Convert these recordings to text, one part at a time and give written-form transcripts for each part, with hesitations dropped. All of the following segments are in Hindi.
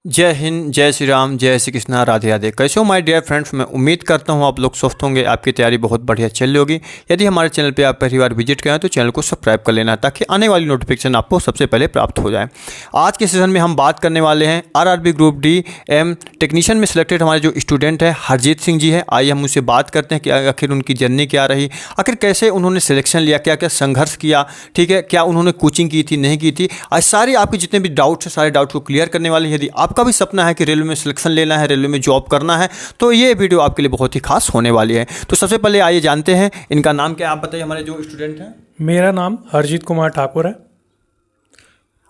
जय हिंद, जय श्री राम, जय श्री कृष्णा, राधे राधे। कैसे हो माय डियर फ्रेंड्स। मैं उम्मीद करता हूँ आप लोग स्वस्थ होंगे, आपकी तैयारी बहुत बढ़िया चल रही होगी। यदि हमारे चैनल पे आप पहली बार विजिट करें तो चैनल को सब्सक्राइब कर लेना ताकि आने वाली नोटिफिकेशन आपको सबसे पहले प्राप्त हो जाए। आज के सेशन में हम बात करने वाले हैं आरआरबी ग्रुप डी एम टेक्नीशियन में सिलेक्टेड हमारे जो स्टूडेंट है हरजीत सिंह जी है। आइए हम उनसे बात करते हैं कि आखिर उनकी जर्नी क्या रही, आखिर कैसे उन्होंने सिलेक्शन लिया, क्या क्या संघर्ष किया, ठीक है, क्या उन्होंने कोचिंग की थी, नहीं की थी। आज सारे आपके जितने भी डाउट्स हैं सारे डाउट को क्लियर करने वाले। यदि आपका भी सपना है कि रेलवे में सिलेक्शन लेना है, रेलवे में जॉब करना है, तो ये वीडियो आपके लिए बहुत ही खास होने वाली है। तो सबसे पहले आइए जानते हैं इनका नाम क्या है। आप बताइए हमारे जो स्टूडेंट हैं। मेरा नाम हरजीत कुमार ठाकुर है।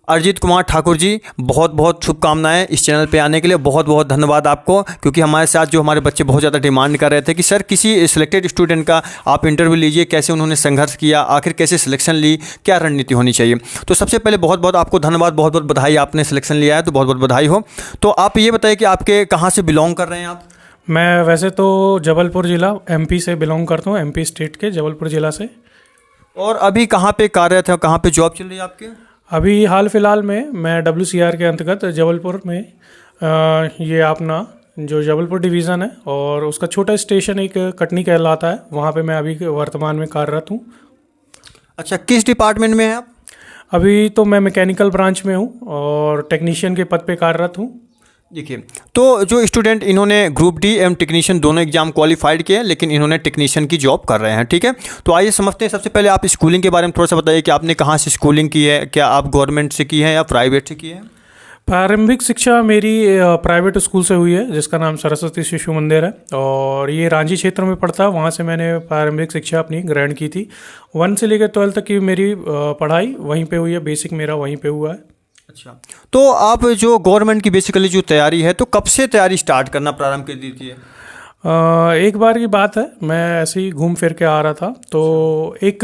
अरजीत कुमार ठाकुर जी, बहुत बहुत शुभकामनाएं इस चैनल पे आने के लिए। बहुत बहुत धन्यवाद आपको, क्योंकि हमारे साथ जो हमारे बच्चे बहुत ज़्यादा डिमांड कर रहे थे कि सर किसी सिलेक्टेड स्टूडेंट का आप इंटरव्यू लीजिए, कैसे उन्होंने संघर्ष किया, आखिर कैसे सिलेक्शन ली, क्या रणनीति होनी चाहिए। तो सबसे पहले बहुत बहुत आपको धन्यवाद, बहुत बहुत बधाई, आपने सिलेक्शन लिया है तो बहुत बहुत बधाई हो। तो आप ये बताइए कि आपके कहाँ से बिलोंग कर रहे हैं आप। मैं वैसे तो जबलपुर ज़िला एमपी से बिलोंग करता हूँ, एमपी स्टेट के जबलपुर ज़िला से। और अभी कहाँ पे कार्यरत है, कहाँ पे जॉब चल रही है आपकी। अभी हाल फिलहाल में मैं WCR के अंतर्गत जबलपुर में ये अपना जो जबलपुर डिवीज़न है और उसका छोटा स्टेशन एक कटनी कहलाता है, वहाँ पे मैं अभी वर्तमान में कार्यरत हूँ। अच्छा, किस डिपार्टमेंट में हैं आप। अभी तो मैं मैकेनिकल ब्रांच में हूँ और टेक्नीशियन के पद पे कार्यरत हूँ। देखिए, तो जो स्टूडेंट इन्होंने ग्रुप डी एवं टेक्नीशियन दोनों एग्जाम क्वालिफाइड किए, लेकिन इन्होंने टेक्नीशियन की जॉब कर रहे हैं, ठीक है। तो आइए समझते हैं। सबसे पहले आप स्कूलिंग के बारे में थोड़ा सा बताइए कि आपने कहाँ से स्कूलिंग की है, क्या आप गवर्नमेंट से की है या प्राइवेट से की है। प्रारंभिक शिक्षा मेरी प्राइवेट स्कूल से हुई है जिसका नाम सरस्वती शिशु मंदिर है और ये रांची क्षेत्र में पड़ता है। वहाँ से मैंने प्रारंभिक शिक्षा अपनी ग्रहण की थी। 1 से लेकर 12 तक की मेरी पढ़ाई वहीं पे हुई है, बेसिक मेरा वहीं पे हुआ है। अच्छा, तो आप जो गवर्नमेंट की बेसिकली जो तैयारी है, तो कब से तैयारी स्टार्ट करना प्रारंभ कर दी थी। एक बार की बात है, मैं ऐसे ही घूम फिर के आ रहा था तो एक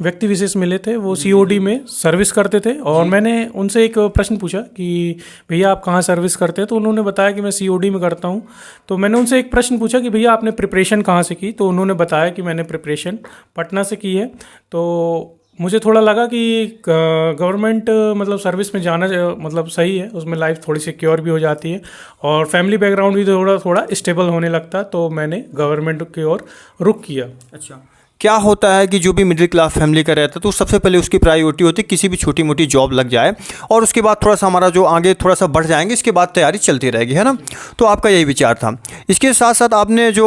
व्यक्ति विशेष मिले थे, वो COD में सर्विस करते थे और मैंने उनसे एक प्रश्न पूछा कि भैया आप कहाँ सर्विस करते हैं। तो उन्होंने बताया कि मैं COD में करता हूँ। तो मैंने उनसे एक प्रश्न पूछा कि भैया आपने प्रिपरेशन कहाँ से की। तो उन्होंने बताया कि मैंने प्रिपरेशन पटना से की है। तो मुझे थोड़ा लगा कि गवर्नमेंट मतलब सर्विस में जाना मतलब सही है, उसमें लाइफ थोड़ी सिक्योर भी हो जाती है और फैमिली बैकग्राउंड भी थोड़ा थोड़ा स्टेबल होने लगता है। तो मैंने गवर्नमेंट की ओर रुख किया। अच्छा, क्या होता है कि जो भी मिडिल क्लास फैमिली का रहता है तो सबसे पहले उसकी प्रायोरिटी होती है किसी भी छोटी मोटी जॉब लग जाए और उसके बाद थोड़ा सा हमारा जो आगे थोड़ा सा बढ़ जाएंगे, इसके बाद तैयारी चलती रहेगी, है ना। तो आपका यही विचार था। इसके साथ साथ आपने जो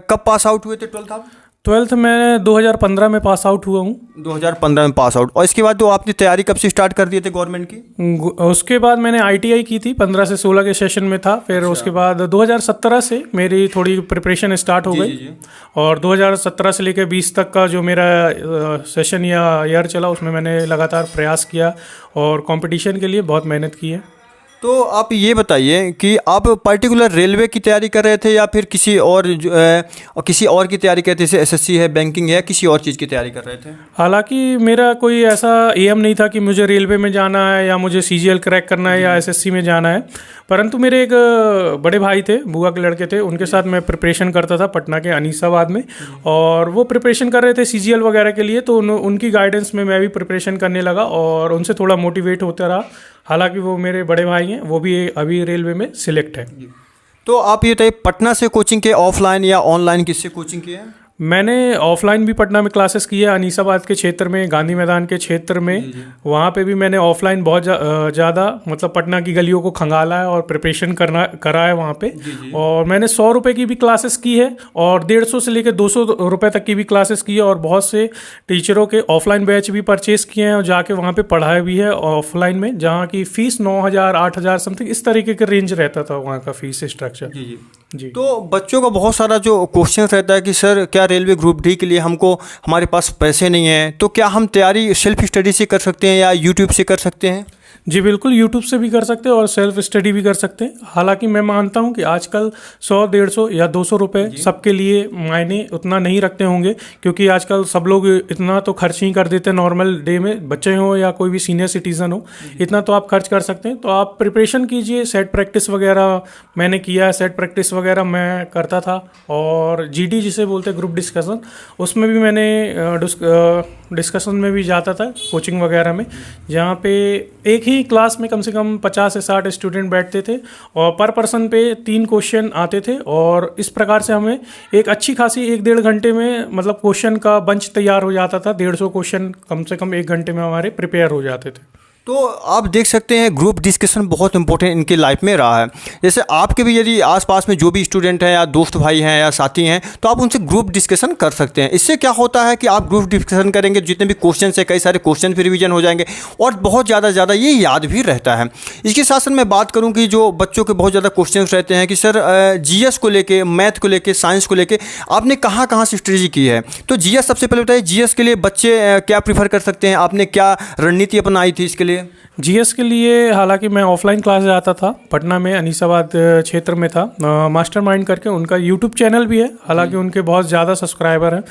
कब पास आउट हुए थे 12th आप। 12th मैं 2015 में पास आउट हुआ हूँ। 2015 में पास आउट। और इसके बाद तो आपने तैयारी कब से स्टार्ट कर दिए थे गवर्नमेंट की। उसके बाद मैंने ITI की थी, 15 से 16 के सेशन में था। फिर उसके बाद 2017 से मेरी थोड़ी प्रिपरेशन स्टार्ट हो गई और 2017 से लेकर 20 तक का जो मेरा सेशन या ईयर चला उसमें मैंने लगातार प्रयास किया और कंपटीशन के लिए बहुत मेहनत की है। तो आप ये बताइए कि आप पर्टिकुलर रेलवे की तैयारी कर रहे थे या फिर किसी और की तैयारी कर रहे थे, जैसे SSC है, बैंकिंग है, किसी और चीज़ की तैयारी कर रहे थे। हालांकि मेरा कोई ऐसा एम नहीं था कि मुझे रेलवे में जाना है या मुझे CGL क्रैक करना है या SSC में जाना है, परंतु मेरे एक बड़े भाई थे, बुआ के लड़के थे, उनके साथ मैं प्रिपरेशन करता था पटना के अनीसाबाद में और वो प्रिपरेशन कर रहे थे CGL वगैरह के लिए। तो उनकी गाइडेंस में मैं भी प्रिपरेशन करने लगा और उनसे थोड़ा मोटिवेट होता रहा। हालांकि वो मेरे बड़े भाई हैं, वो भी अभी रेलवे में सिलेक्ट है। तो आप ये बताइए पटना से कोचिंग के ऑफलाइन या ऑनलाइन किससे कोचिंग की है। मैंने ऑफलाइन भी पटना में क्लासेस की है, अनीसाबाद के क्षेत्र में, गांधी मैदान के क्षेत्र में। वहाँ पे भी मैंने ऑफलाइन बहुत ज़्यादा मतलब पटना की गलियों को खंगाला है और प्रिपरेशन करा है वहाँ पे। और मैंने 100 रुपये की भी क्लासेस की है और 150 से लेकर 200 रुपये तक की भी क्लासेस की है और बहुत से टीचरों के ऑफलाइन बैच भी परचेज़ किए हैं और जाके वहाँ पर पढ़ाया भी है ऑफलाइन में, जहाँ की फ़ीस 9,000 8,000 समथिंग इस तरीके का रेंज रहता था वहाँ का फ़ीस स्ट्रक्चर। जी। तो बच्चों का बहुत सारा जो क्वेश्चन रहता है कि सर क्या रेलवे ग्रुप डी के लिए हमारे पास पैसे नहीं है, तो क्या हम तैयारी सेल्फ स्टडी से कर सकते हैं या यूट्यूब से कर सकते हैं। जी बिल्कुल, यूट्यूब से भी कर सकते हैं और सेल्फ स्टडी भी कर सकते हैं। हालांकि मैं मानता हूं कि आजकल 100 150 या 200 रुपये सबके लिए मायने उतना नहीं रखते होंगे, क्योंकि आजकल सब लोग इतना तो खर्च ही कर देते हैं। नॉर्मल डे में बच्चे हो या कोई भी सीनियर सिटीज़न हो, इतना तो आप खर्च कर सकते हैं। तो आप प्रिपरेशन कीजिए, सेट प्रैक्टिस वगैरह मैंने किया है, सेट प्रैक्टिस वगैरह मैं करता था और GD जिसे बोलते हैं ग्रुप डिस्कशन, उसमें भी मैंने डिस्कशन में भी जाता था कोचिंग वगैरह में, जहाँ पे एक एक ही क्लास में कम से कम 50 से 60 स्टूडेंट बैठते थे और पर पर्सन पे 3 क्वेश्चन आते थे, और इस प्रकार से हमें एक अच्छी खासी 1-1.5 घंटे में मतलब क्वेश्चन का बंच तैयार हो जाता था। 150 क्वेश्चन कम से कम 1 घंटे में हमारे प्रिपेयर हो जाते थे। तो आप देख सकते हैं ग्रुप डिस्कशन बहुत इंपॉर्टेंट इनकी लाइफ में रहा है। जैसे आपके भी यदि आसपास में जो भी स्टूडेंट हैं या दोस्त भाई हैं या साथी हैं, तो आप उनसे ग्रुप डिस्कशन कर सकते हैं। इससे क्या होता है कि आप ग्रुप डिस्कशन करेंगे, जितने भी क्वेश्चन है कई सारे क्वेश्चन भी रिवीजन हो जाएंगे और बहुत ज़्यादा ये याद भी रहता है। इसके साथ साथ मैं बात करूँ कि जो बच्चों के बहुत ज़्यादा क्वेश्चन रहते हैं कि सर जीएस को लेके, मैथ को लेके, साइंस को लेके आपने कहाँ से स्ट्रेटजी की है। तो जीएस सबसे पहले बताइए, जीएस के लिए बच्चे क्या प्रीफर कर सकते हैं, आपने क्या रणनीति अपनाई थी इसके लिए? जीएस के लिए हालांकि मैं ऑफलाइन क्लास जाता था, पटना में अनीसाबाद क्षेत्र में था। मास्टरमाइंड करके उनका यूट्यूब चैनल भी है, हालांकि उनके बहुत ज़्यादा सब्सक्राइबर हैं,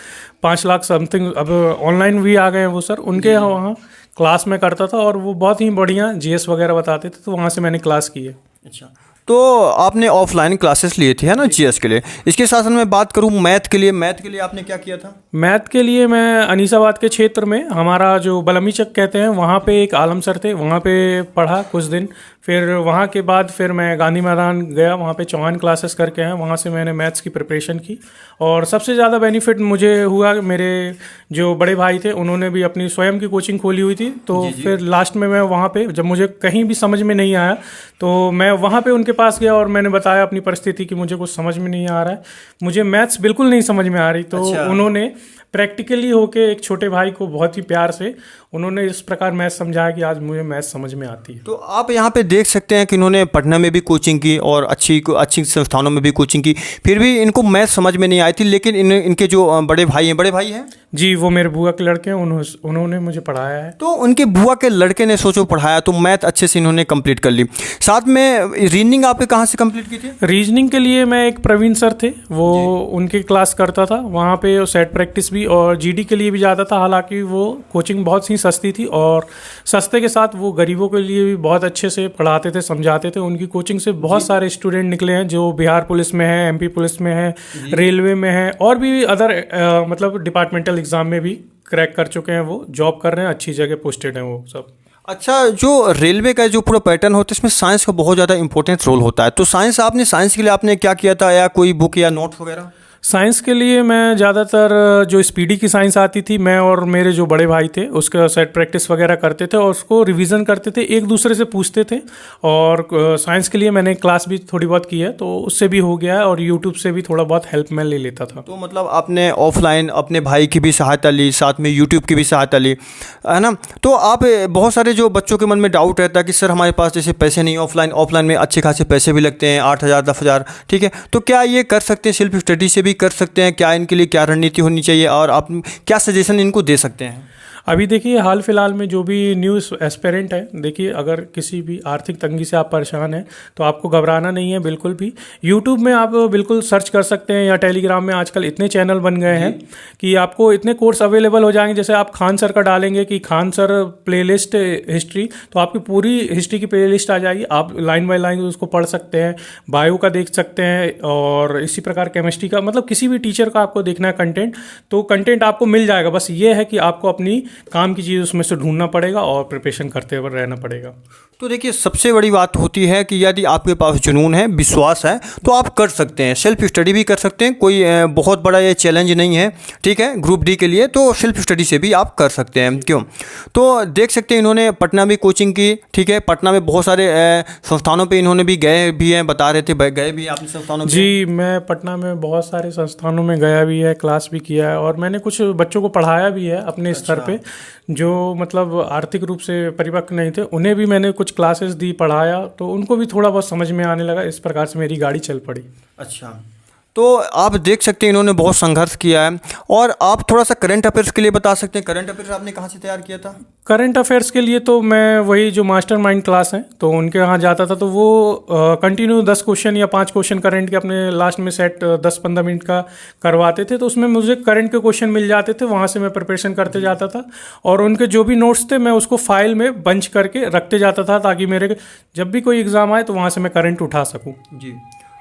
5 लाख समथिंग। अब ऑनलाइन भी आ गए हैं वो सर। उनके वहाँ क्लास में करता था और वो बहुत ही बढ़िया जीएस वगैरह बताते थे, तो वहाँ से मैंने क्लास की है। अच्छा, तो आपने ऑफलाइन क्लासेस लिए थे, है ना, जीएस के लिए। इसके साथ साथ मैं बात करूँ मैथ के लिए आपने क्या किया था? मैथ के लिए मैं अनीसाबाद के क्षेत्र में, हमारा जो बलमीचक कहते हैं, वहाँ पे एक आलम सर थे, वहाँ पे पढ़ा कुछ दिन। फिर वहाँ के बाद फिर मैं गांधी मैदान गया, वहाँ पे चौहान क्लासेस करके हैं, वहाँ से मैंने मैथ्स की प्रिपरेशन की। और सबसे ज़्यादा बेनिफिट मुझे हुआ, मेरे जो बड़े भाई थे उन्होंने भी अपनी स्वयं की कोचिंग खोली हुई थी। तो फिर लास्ट में मैं वहाँ पे, जब मुझे कहीं भी समझ में नहीं आया, तो मैं वहाँ पे उनके पास गया और मैंने बताया अपनी परिस्थिति कि मुझे कुछ समझ में नहीं आ रहा है, मुझे मैथ्स बिल्कुल नहीं समझ में आ रही। तो उन्होंने प्रैक्टिकली होके एक छोटे भाई को बहुत ही प्यार से उन्होंने इस प्रकार मैथ्स समझाया कि आज मुझे मैथ्स समझ में आती है। तो आप यहाँ पे देख सकते हैं कि इन्होंने पटना में भी कोचिंग की और अच्छी संस्थानों में भी कोचिंग की, फिर भी इनको मैथ्स समझ में नहीं आई थी। लेकिन इनके जो बड़े भाई हैं जी, वो मेरे बुआ के लड़के हैं, उन्होंने मुझे पढ़ाया है। तो उनके बुआ के लड़के ने सोचो पढ़ाया, तो मैथ अच्छे से इन्होंने कंप्लीट कर ली। साथ में रीजनिंग आपने कहाँ से कंप्लीट की थी? रीजनिंग के लिए मैं एक प्रवीण सर थे, वो उनकी क्लास करता था, वहाँ पे सेट प्रैक्टिस भी और जीडी के लिए भी जाता था। हालांकि वो कोचिंग बहुत सी सस्ती थी और सस्ते के साथ वो गरीबों के लिए भी बहुत अच्छे से पढ़ाते थे, समझाते थे। उनकी कोचिंग से बहुत सारे स्टूडेंट निकले हैं जो बिहार पुलिस में है, एमपी पुलिस में है, रेलवे में है और भी अदर मतलब डिपार्टमेंटल एग्जाम में भी क्रैक कर चुके हैं। वो जॉब कर रहे हैं, अच्छी जगह पोस्टेड हैं वो सब। अच्छा, जो रेलवे का जो पूरा पैटर्न होता है इसमें साइंस का बहुत ज़्यादा इंपॉर्टेंस रोल होता है। तो साइंस के लिए आपने क्या किया था, या कोई बुक या नोट्स वगैरह? साइंस के लिए मैं ज़्यादातर जो स्पीडी की साइंस आती थी, मैं और मेरे जो बड़े भाई थे उसका सेट प्रैक्टिस वगैरह करते थे और उसको रिवीजन करते थे, एक दूसरे से पूछते थे। और साइंस के लिए मैंने क्लास भी थोड़ी बहुत की है, तो उससे भी हो गया है और यूट्यूब से भी थोड़ा बहुत हेल्प मैं ले लेता था। तो मतलब आपने ऑफलाइन अपने भाई की भी सहायता ली, साथ में यूट्यूब की भी सहायता ली, है ना। तो आप बहुत सारे जो बच्चों के मन में डाउट रहता है कि सर हमारे पास जैसे पैसे नहीं, ऑफलाइन में अच्छे खासे पैसे भी लगते हैं, 8,000 10,000, ठीक है। तो क्या ये कर सकते हैं, सेल्फ स्टडी से भी कर सकते हैं? क्या इनके लिए क्या रणनीति होनी चाहिए और आप क्या सजेशन इनको दे सकते हैं? अभी देखिए, हाल फिलहाल में जो भी न्यू एस्पिरेंट है, देखिए अगर किसी भी आर्थिक तंगी से आप परेशान हैं तो आपको घबराना नहीं है बिल्कुल भी। यूट्यूब में आप बिल्कुल सर्च कर सकते हैं या टेलीग्राम में आजकल इतने चैनल बन गए हैं कि आपको इतने कोर्स अवेलेबल हो जाएंगे। जैसे आप खान सर का डालेंगे कि खान सर प्लेलिस्ट हिस्ट्री, तो आपकी पूरी हिस्ट्री की प्लेलिस्ट आ जाएगी, आप लाइन बाय लाइन उसको पढ़ सकते हैं। बायो का देख सकते हैं और इसी प्रकार केमिस्ट्री का, मतलब किसी भी टीचर का आपको देखना है कंटेंट, तो कंटेंट आपको मिल जाएगा। बस ये है कि आपको अपनी काम की चीज़ उसमें से ढूंढना पड़ेगा और प्रिपरेशन करते हुए रहना पड़ेगा। तो देखिए, सबसे बड़ी बात होती है कि यदि आपके पास जुनून है, विश्वास है, तो आप कर सकते हैं, सेल्फ स्टडी भी कर सकते हैं। कोई बहुत बड़ा ये चैलेंज नहीं है, ठीक है। ग्रुप डी के लिए तो सेल्फ स्टडी से भी आप कर सकते हैं, क्यों। तो देख सकते हैं इन्होंने पटना में कोचिंग की, ठीक है। पटना में बहुत सारे संस्थानों पे इन्होंने भी गए भी हैं, बता रहे थे गए भी आपने संस्थानों में? जी, मैं पटना में बहुत सारे संस्थानों में गया भी है, क्लास भी किया है और मैंने कुछ बच्चों को पढ़ाया भी है अपने स्तर पे, जो मतलब आर्थिक रूप से परिपक्व नहीं थे, उन्हें भी मैंने कुछ क्लासेस दी, पढ़ाया, तो उनको भी थोड़ा बहुत समझ में आने लगा। इस प्रकार से मेरी गाड़ी चल पड़ी। अच्छा, तो आप देख सकते हैं इन्होंने बहुत संघर्ष किया है। और आप थोड़ा सा करंट अफेयर्स के लिए बता सकते हैं, करंट अफेयर्स आपने कहाँ से तैयार किया था? करंट अफेयर्स के लिए तो मैं वही जो मास्टरमाइंड क्लास है तो उनके यहाँ जाता था, तो वो कंटिन्यू 10 क्वेश्चन या 5 क्वेश्चन करंट के अपने लास्ट में सेट 10-15 मिनट का करवाते थे, तो उसमें मुझे करंट के क्वेश्चन मिल जाते थे, वहाँ से मैं प्रिपरेशन करते जाता था और उनके जो भी नोट्स थे मैं उसको फाइल में बंच करके रखते जाता था, ताकि मेरे जब भी कोई एग्ज़ाम आए तो वहाँ से मैं करंट उठा सकूँ। जी,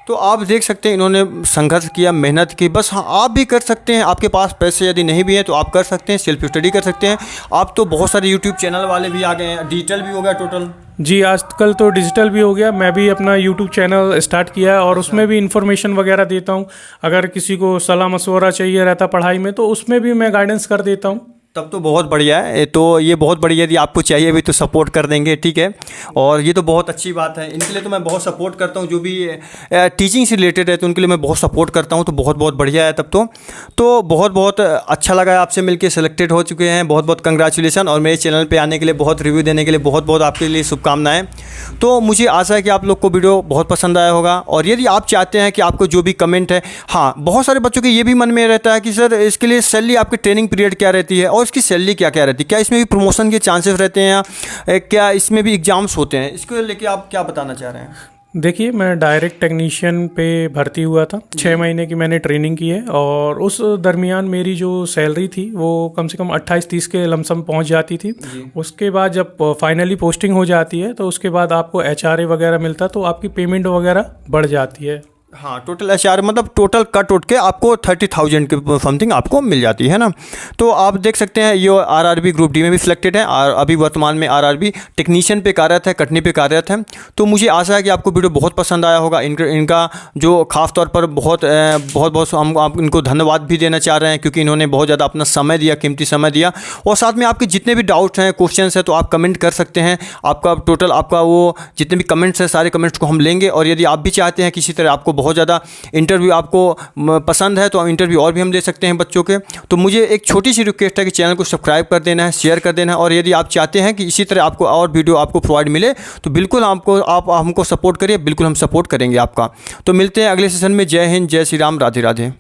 तो आप देख सकते हैं इन्होंने संघर्ष किया, मेहनत की। बस हाँ, आप भी कर सकते हैं। आपके पास पैसे यदि नहीं भी है तो आप कर सकते हैं, सेल्फ स्टडी कर सकते हैं। आप तो बहुत सारे यूट्यूब चैनल वाले भी आ गए हैं, डिजिटल भी हो गया टोटल। जी, आजकल तो डिजिटल भी हो गया। मैं भी अपना यूट्यूब चैनल स्टार्ट किया है और उसमें भी इन्फॉर्मेशन वगैरह देता हूँ। अगर किसी को सलाह मशवरा चाहिए रहता पढ़ाई में तो उसमें भी मैं गाइडेंस कर देता हूँ। तब तो बहुत बढ़िया है। तो ये बहुत बढ़िया, यदि आपको चाहिए भी तो सपोर्ट कर देंगे, ठीक है। और ये तो बहुत अच्छी बात है, इनके लिए तो मैं बहुत सपोर्ट करता हूँ। जो भी टीचिंग से रिलेटेड है तो उनके लिए मैं बहुत सपोर्ट करता हूँ। तो बहुत बहुत बढ़िया है तब तो बहुत बहुत अच्छा लगा आपसे मिलके। सिलेक्टेड हो चुके हैं, बहुत बहुत कंग्रेचुलेसन। और मेरे चैनल पर आने के लिए, बहुत रिव्यू देने के लिए बहुत बहुत आपके लिए शुभकामनाएँ। तो मुझे आशा है कि आप लोग को वीडियो बहुत पसंद आया होगा। और यदि आप चाहते हैं कि आपको जो भी कमेंट है, हाँ, बहुत सारे बच्चों के ये भी मन में रहता है कि सर इसके लिए सैलरी, आपकी ट्रेनिंग पीरियड क्या रहती है और इसकी सैलरी क्या क्या रहती है, क्या इसमें भी प्रमोशन के चांसेस रहते हैं या क्या इसमें भी एग्जाम्स होते हैं, इसको लेके आप क्या बताना चाह रहे हैं? देखिए, मैं डायरेक्ट टेक्नीशियन पे भर्ती हुआ था। 6 महीने की मैंने ट्रेनिंग की है और उस दरमियान मेरी जो सैलरी थी वो कम से कम 28-30 के लमसम पहुंच जाती थी। उसके बाद जब फाइनली पोस्टिंग हो जाती है तो उसके बाद आपको HRA वगैरह मिलता तो आपकी पेमेंट वगैरह बढ़ जाती है। हाँ, टोटल HR मतलब टोटल कट उठ के आपको 30,000 के समथिंग आपको मिल जाती है ना। तो आप देख सकते हैं ये RRB ग्रुप डी में भी सिलेक्टेड है और अभी वर्तमान में RRB टेक्नीशियन पे कार्यरत है, कटनी पे कार्यरत है। तो मुझे आशा है कि आपको वीडियो बहुत पसंद आया होगा। इनका जो खास तौर पर बहुत हम आप इनको धन्यवाद भी देना चाह रहे हैं, क्योंकि इन्होंने बहुत ज़्यादा अपना समय दिया, कीमती समय दिया। और साथ में आपके जितने भी डाउट्स हैं, क्वेश्चन हैं, तो आप कमेंट कर सकते हैं। आपका टोटल आपका वो जितने भी कमेंट्स हैं, सारे कमेंट्स को हम लेंगे। और यदि आप भी चाहते हैं किसी तरह आपको बहुत ज़्यादा इंटरव्यू आपको पसंद है तो इंटरव्यू और भी हम दे सकते हैं बच्चों के। तो मुझे एक छोटी सी रिक्वेस्ट है कि चैनल को सब्सक्राइब कर देना है, शेयर कर देना है। और यदि आप चाहते हैं कि इसी तरह आपको और वीडियो आपको प्रोवाइड मिले तो बिल्कुल आप हमको सपोर्ट करिए, बिल्कुल हम सपोर्ट करेंगे आपका। तो मिलते हैं अगले सेशन में। जय हिंद, जय श्री राम, राधे राधे।